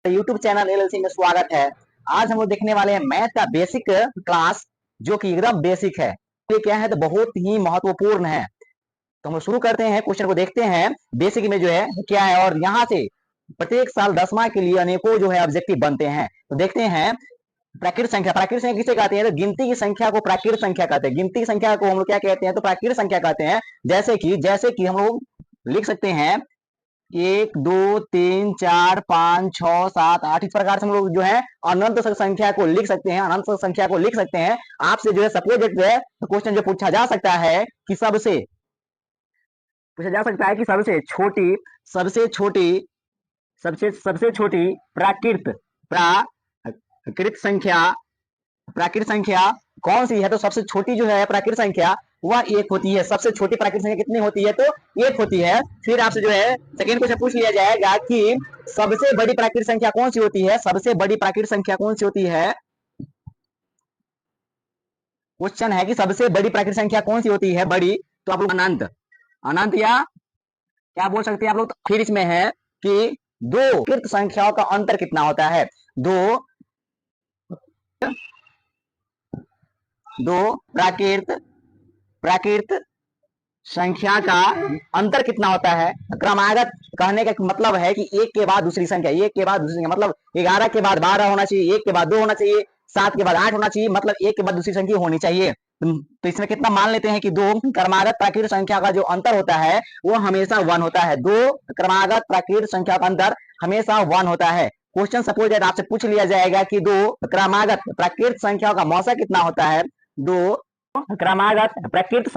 YouTube channel LLC में स्वागत है। आज हम लोग देखने वाले हैं मैथ का बेसिक क्लास, जो कि एकदम बेसिक है। ये क्या है तो बहुत ही महत्वपूर्ण है। तो हम लोग शुरू करते हैं, क्वेश्चन को देखते हैं बेसिक में जो है क्या है। और यहाँ से प्रत्येक साल 10वां के लिए अनेकों जो है ऑब्जेक्टिव बनते हैं। तो देखते हैं प्राकृत संख्या। प्राकृत संख्या किसे कहते हैं? तो गिनती की संख्या को प्राकृत संख्या कहते हैं। गिनती की संख्या को हम लोग क्या कहते हैं? तो प्राकृत संख्या कहते हैं। जैसे कि हम लोग लिख सकते हैं 1 2 3 4 5 6 7 8। इस प्रकार से हम लोग जो है अनंत संख्या को लिख सकते हैं। अनंत संख्या को लिख सकते हैं। आपसे जो है सपोज जो है क्वेश्चन जो पूछा जा सकता है कि सबसे छोटी प्राकृत संख्या प्राकृत संख्या कौन सी है? तो सबसे छोटी जो है प्राकृत संख्या वह 1 होती है। सबसे छोटी प्राकृत संख्या कितनी होती है? तो 1 होती है। फिर आपसे जो है सेकेंड क्वेश्चन पूछ लिया जाएगा कि सबसे बड़ी प्राकृत संख्या कौन सी होती है? सबसे बड़ी प्राकृत संख्या कौन सी होती है? क्वेश्चन है कि सबसे बड़ी प्राकृत संख्या कौन सी होती है बड़ी? तो आप लोग अनंत या क्या बोल सकते हैं आप लोग? तो फिर इसमें है कि दो प्राकृत संख्याओं का अंतर कितना होता है? दो प्राकृत संख्या का अंतर कितना होता है? क्रमागत कहने का मतलब है कि एक के बाद दूसरी संख्या, मतलब 11 के बाद 12 होना चाहिए, 1 के बाद 2 होना चाहिए, 7 के बाद 8 होना चाहिए, मतलब 1 के बाद दूसरी संख्या होनी चाहिए। तो इसमें कितना मान लेते हैं कि दो क्रमागत प्राकृत संख्या का जो अंतर होता है वो हमेशा 1 होता है। दो क्रमागत प्राकृत संख्या का अंतर हमेशा 1 होता है। क्वेश्चन सपोज आपसे पूछ लिया जाएगा कि दो क्रमागत प्राकृत संख्याओं का मौसा कितना होता है? दो क्रमागत प्राकृत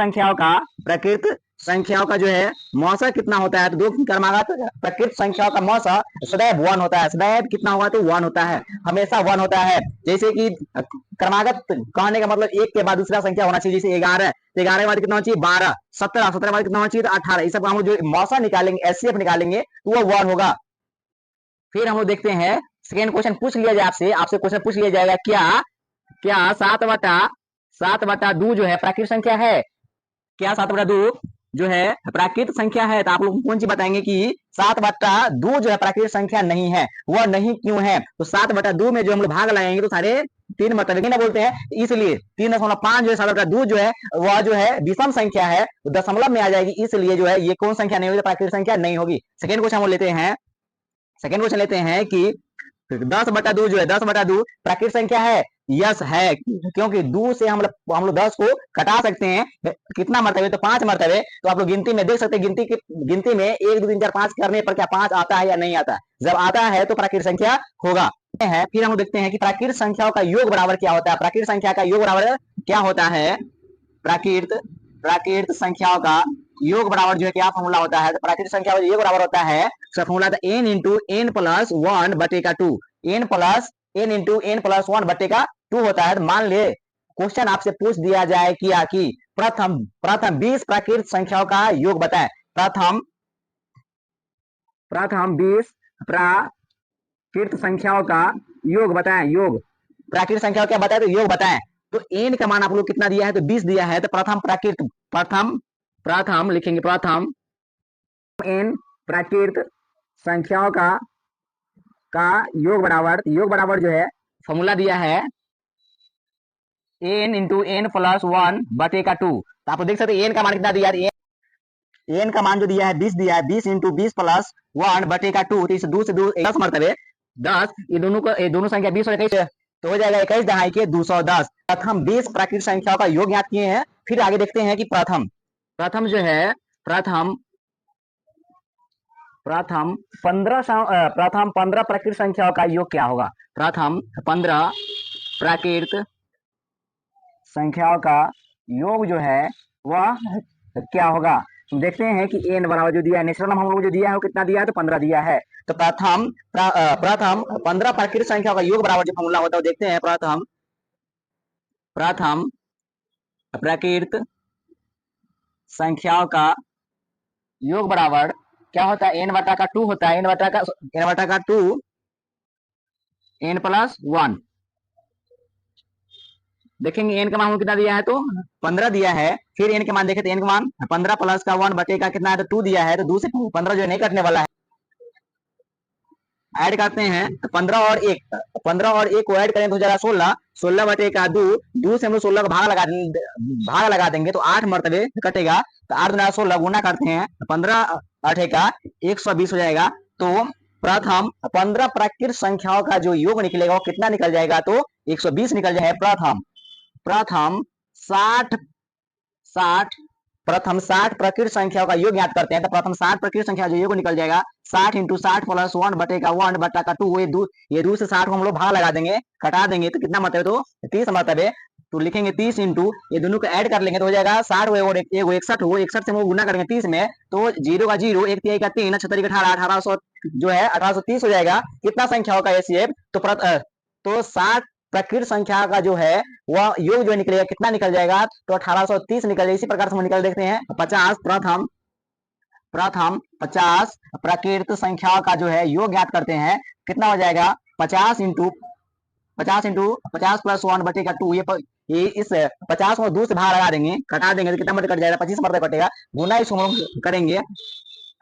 संख्याओं का जो है मौसा कितना होता है? तो दो क्रमागत प्राकृत संख्याओं का मौसा सदैव 1 होता है। सदैव कितना होगा? तो 1 होता है, हमेशा 1 होता है। जैसे कि क्रमागत कहने का मतलब एक के बाद दूसरा संख्या होना चाहिए। जैसे 11, तो 11 के बाद कितना होना चाहिए? 12। 17 के बाद कितना होना चाहिए? तो 18। इस सब हम जो मौसा निकालेंगे, एचसीएफ निकालेंगे, तो वो 1 होगा। फिर हम लोग देखते हैं सेकेंड क्वेश्चन पूछ लिया जाए आपसे क्वेश्चन पूछ लिया जाएगा क्या 7/2 जो है प्राकृत संख्या है? क्या 7/2 जो है प्राकृत संख्या है? तो आप लोग कौन सी बताएंगे कि 7/2 जो है प्राकृत संख्या नहीं है। वह नहीं क्यों है? तो 7/2 में जो हम लोग भाग लगाएंगे तो सारे 3 मतलब ना बोलते हैं, इसलिए 3.5 जो है 7/2 जो है वह जो है विषम संख्या है, दशमलव में आ जाएगी, इसलिए जो है ये कौन संख्या नहीं होगी? प्राकृत संख्या नहीं होगी। सेकेंड क्वेश्चन हम लेते हैं कि 10/2 जो है 10/2 प्राकृत संख्या है? यस है, क्योंकि 2 से हम लोग 10 को कटा सकते हैं। कितना मरतबे? तो 5 मरतबे। तो आप लोग गिनती में देख सकते हैं, गिनती में 1 2 3 4 5 करने पर क्या 5 आता है या नहीं आता? जब आता है तो प्राकृत संख्या होगा। फिर हम देखते हैं कि प्राकृत संख्याओं का योग बराबर क्या होता है? प्राकृत संख्या का योग बराबर क्या होता है? प्राकृत संख्याओं का योग बराबर जो है क्या फॉर्मूला होता है? तो प्राकृत संख्या का योग बराबर होता है, फॉर्मूला था n इंटू n प्लस 1 बटे का 2। n इंटू n प्लस 1 बटे का 2 होता है। तो मान ले क्वेश्चन आपसे पूछ दिया जाए कि प्रथम 20 प्राकृत संख्याओं का योग बताएं। प्रथम 20 प्राकृत संख्याओं का योग बताएं। योग प्राकृत संख्याओं क्या बताए? तो योग बताएं। तो n का मान आप लोग कितना दिया है? तो 20 दिया है। तो प्रथम लिखेंगे, प्रथम n प्राकृत संख्याओं का योग बराबर जो है फॉर्मूला दिया है n इंटू n प्लस 1 बटे का 2। तो आप देख सकते हैं n का मान कितना दिया है? n का मान जो दिया है 20 दिया है। 20 इंटू 20 प्लस 1 बटे का 2। तो इस 2 से 10 मरतबे 10, ये दोनों संख्या 20 और 21 तो हो जाएगा 21 दहाई के 210। प्रथम 20 प्राकृत संख्याओं का योग ज्ञात किए हैं। फिर आगे देखते हैं कि प्रथम जो है प्रथम 15 प्राकृत संख्याओं का योग क्या होगा? प्रथम 15 प्राकृत संख्याओं का योग जो है वह क्या होगा? देखते हैं कि n बराबर जो दिया है, नेचुरल नंबर हम लोग जो दिया है वो कितना दिया है? तो 15 दिया है। तो प्रथम 15 प्राकृत संख्याओं का योग बराबर जो फॉर्मूला होता है देखते हैं। प्रथम प्राकृत संख्याओं का योग बराबर क्या होता है? n/2 होता है। n/2 n plus 1। देखेंगे n का मान कितना दिया है? तो 15 दिया है। फिर n के मान देखें तो n का मान 15 प्लस का 1 बटे का कितना है? तो 2 दिया है। तो 2 से 15 जो नहीं कटने वाला है। ऐड करते हैं तो 15 और 1 को ऐड करें तो हो जाएगा 16, 16 बटे का 2, 2 से हम लोग 16 का भाग लगा देंगे तो 8 मरतबे कटेगा, तो 8 गुना 16 गुना करते हैं 15 8 का 120 हो जाएगा। तो प्रथम 15 प्राकृत संख्याओं का जो योग निकलेगा वो कितना निकल जाएगा, तो 120 निकल जाएगा। प्रथम 60 प्रकृत संख्याओं का योग याद करते हैं, तो प्रथम 60 प्रकृत संख्या जो योग निकल जाएगा 60 इंटू 60 प्लस 1 बटे का 1 बटा का 2, ये 2 से 60 को हम लोग भाग लगा देंगे, कटा देंगे तो कितना मतलब है, तो 30 मतलब है। तो लिखेंगे 30 इंटू ये दोनों को ऐड कर लेंगे तो हो जाएगा 60 और 61 से हम लोग गुना करेंगे 30 में, तो 0 का 0, 1 तिहाई का 3, 76 का 18, 1800 जो है 1830 हो जाएगा। कितना संख्याओं का एसीएफ, तो 60 प्रकृत संख्या का जो है वह योग जो निकलेगा कितना निकल जाएगा, तो 1830 निकल जाएगा। इसी प्रकार से हम निकल देखते हैं 50 प्रथम 50 प्रकृत संख्याओं का जो है योग ज्ञात करते हैं, कितना हो जाएगा 50 इंटू 50 प्लस 1 बटे का 2, ये इस 50 को 2 से भाग लगा देंगे, कटा देंगे तो कितना मत कट जाएगा, 25 मत कटेगा, गुना इसको हम करेंगे,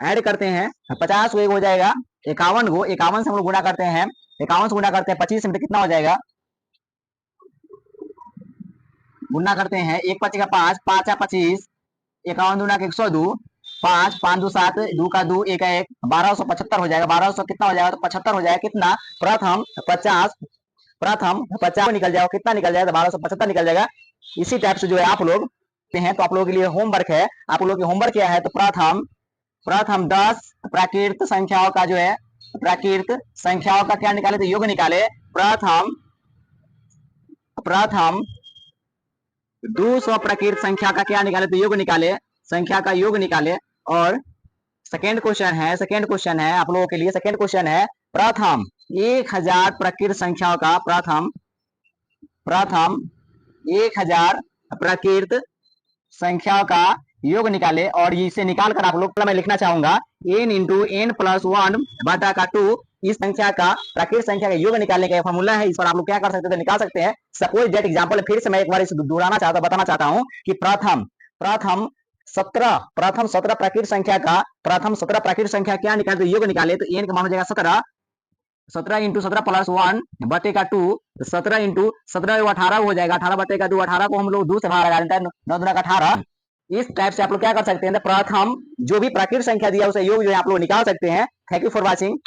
ऐड करते हैं 50 को 1 हो जाएगा 51 को, 51 से हम लोग गुना करते हैं, 51 से गुना करते हैं 25 में, कितना हो जाएगा, गुना करते हैं 1 5 का 5, 5 25, 51 दूना के 102, 5 5 2 7, 2 का 2, 1 का 1, 1275 हो जाएगा। 1200 कितना हो जाएगा, तो 75 हो जाएगा। कितना, प्रथम 50 निकल जाएगा, कितना निकल जाएगा, 1275 निकल जाएगा। इसी टाइप से जो है आप लोग हैं, तो आप लोगों के लिए होमवर्क है, आप लोगों के होमवर्क क्या है, तो प्रथम 10 प्राकृत संख्याओं का जो है प्राकृत संख्याओं का क्या निकाले, तो योग निकाले। प्रथम 200 प्राकृत संख्या का क्या निकाले, तो योग निकाले, संख्या का योग निकाले। और सेकेंड क्वेश्चन है आप लोगों के लिए, सेकेंड क्वेश्चन है प्रथम 1000 प्राकृत संख्याओं का प्रथम 1000 प्राकृत संख्याओं का योग निकाले। और इसे निकाल कर आप लोग मैं लिखना चाहूंगा n इंटू n प्लस 1 बटा का 2, इस संख्या का प्राकृत संख्या का योग निकालने का फॉर्मूला है। इस पर आप लोग क्या कर सकते हैं, निकाल सकते हैं। सपोज दैट एग्जांपल, फिर से मैं एक बार इसे बताना चाहता हूं कि प्रथम 17 प्राकृत संख्या का प्रथम 17 प्राकृत संख्या क्या निकाले, तो योग निकाले, तो n का मान हो जाएगा 17 इंटू 17 प्लस 1 बटे का 2, 17 इंटू 17 18 हो जाएगा, 18 बटे का 2, 18 को हम लोग 2 से भाग लगा देते हैं, 9 दूना का 18। इस टाइप से आप लोग क्या कर सकते हैं, प्रथम जो भी प्राकृत संख्या दिया उसे योग जो है आप लोग निकाल सकते हैं। Thank you for watching.